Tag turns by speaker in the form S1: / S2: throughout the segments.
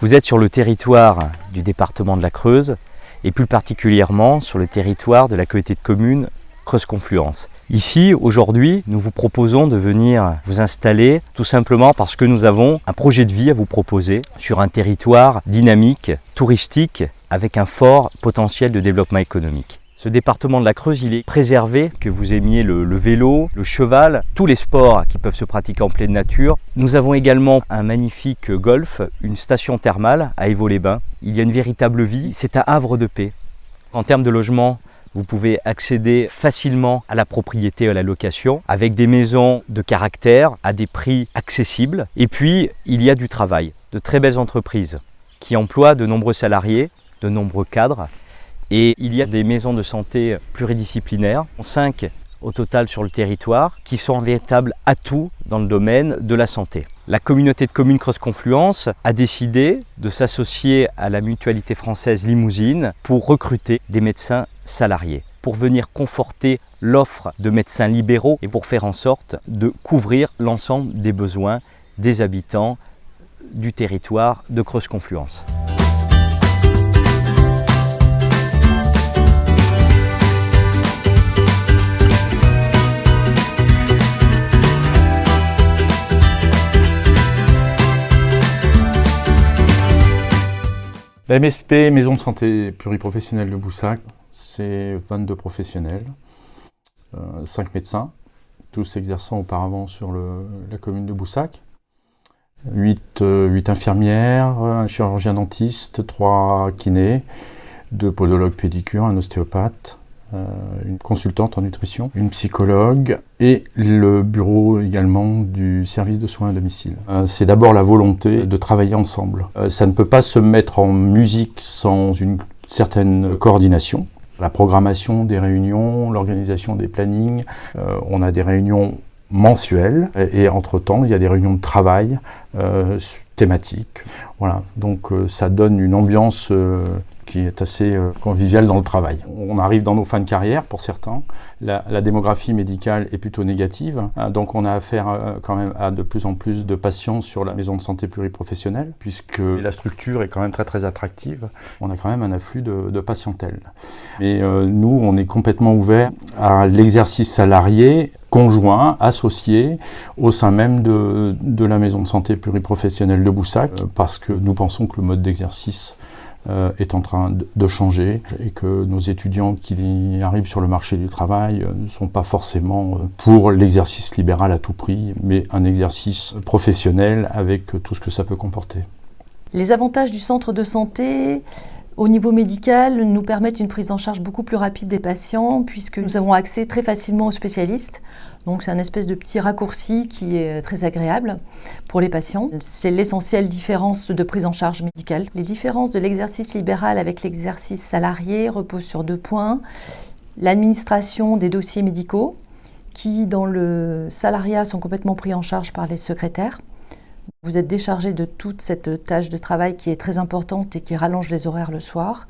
S1: Vous êtes sur le territoire du département de la Creuse et plus particulièrement sur le territoire de la communauté de communes Creuse-Confluence. Ici, aujourd'hui, nous vous proposons de venir vous installer tout simplement parce que nous avons un projet de vie à vous proposer sur un territoire dynamique, touristique, avec un fort potentiel de développement économique. Ce département de la Creuse, il est préservé, que vous aimiez le vélo, le cheval, tous les sports qui peuvent se pratiquer en pleine nature. Nous avons également un magnifique golf, une station thermale à Évaux-les-Bains. Il y a une véritable vie, c'est un havre de paix. En termes de logement, vous pouvez accéder facilement à la propriété et à la location avec des maisons de caractère à des prix accessibles. Et puis, il y a du travail, de très belles entreprises qui emploient de nombreux salariés, de nombreux cadres. Et il y a des maisons de santé pluridisciplinaires, 5 au total sur le territoire, qui sont un véritable atout dans le domaine de la santé. La communauté de communes Creuse-Confluence a décidé de s'associer à la mutualité française Limousine pour recruter des médecins salariés, pour venir conforter l'offre de médecins libéraux et pour faire en sorte de couvrir l'ensemble des besoins des habitants du territoire de Creuse-Confluence.
S2: La MSP, Maison de santé pluriprofessionnelle de Boussac, c'est 22 professionnels, 5 médecins, tous exerçant auparavant sur la commune de Boussac, 8 infirmières, un chirurgien dentiste, 3 kinés, 2 podologues pédicures, un ostéopathe, une consultante en nutrition, une psychologue et le bureau également du service de soins à domicile. C'est d'abord la volonté de travailler ensemble. Ça ne peut pas se mettre en musique sans une certaine coordination. La programmation des réunions, l'organisation des plannings, on a des réunions mensuelles et entre-temps il y a des réunions de travail thématiques. Voilà. Donc ça donne une ambiance qui est assez convivial dans le travail. On arrive dans nos fins de carrière pour certains. La démographie médicale est plutôt négative, donc on a affaire quand même à de plus en plus de patients sur la maison de santé pluriprofessionnelle, puisque la structure est quand même très très attractive. On a quand même un afflux de patientèle. Mais nous, on est complètement ouvert à l'exercice salarié, conjoint, associé, au sein même de la maison de santé pluriprofessionnelle de Boussac, parce que nous pensons que le mode d'exercice est en train de changer et que nos étudiants qui arrivent sur le marché du travail ne sont pas forcément pour l'exercice libéral à tout prix, mais un exercice professionnel avec tout ce que ça peut comporter.
S3: Les avantages du centre de santé au niveau médical nous permettent une prise en charge beaucoup plus rapide des patients puisque nous avons accès très facilement aux spécialistes. Donc c'est un espèce de petit raccourci qui est très agréable pour les patients. C'est l'essentielle différence de prise en charge médicale. Les différences de l'exercice libéral avec l'exercice salarié reposent sur 2 points. L'administration des dossiers médicaux qui dans le salariat sont complètement pris en charge par les secrétaires. Vous êtes déchargé de toute cette tâche de travail qui est très importante et qui rallonge les horaires le soir.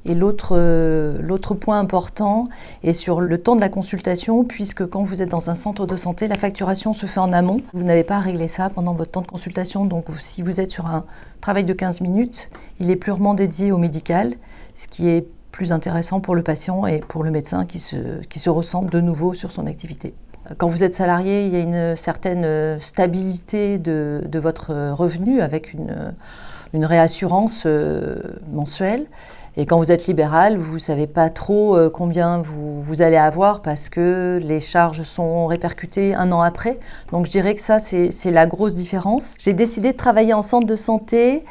S3: Et l'autre point important est sur le temps de la consultation, puisque quand vous êtes dans un centre de santé, la facturation se fait en amont. Vous n'avez pas à régler ça pendant votre temps de consultation. Donc si vous êtes sur un travail de 15 minutes, il est purement dédié au médical, ce qui est plus intéressant pour le patient et pour le médecin qui se ressent de nouveau sur son activité. Quand vous êtes salarié, il y a une certaine stabilité de votre revenu avec une réassurance mensuelle. Et quand vous êtes libéral, vous ne savez pas trop combien vous allez avoir parce que les charges sont répercutées 1 an après. Donc je dirais que ça, c'est la grosse différence. J'ai décidé de travailler en centre de santé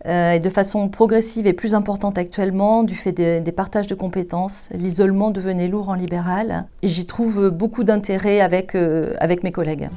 S3: et de façon progressive et plus importante actuellement du fait des partages de compétences. L'isolement devenait lourd en libéral et j'y trouve beaucoup d'intérêt avec mes collègues.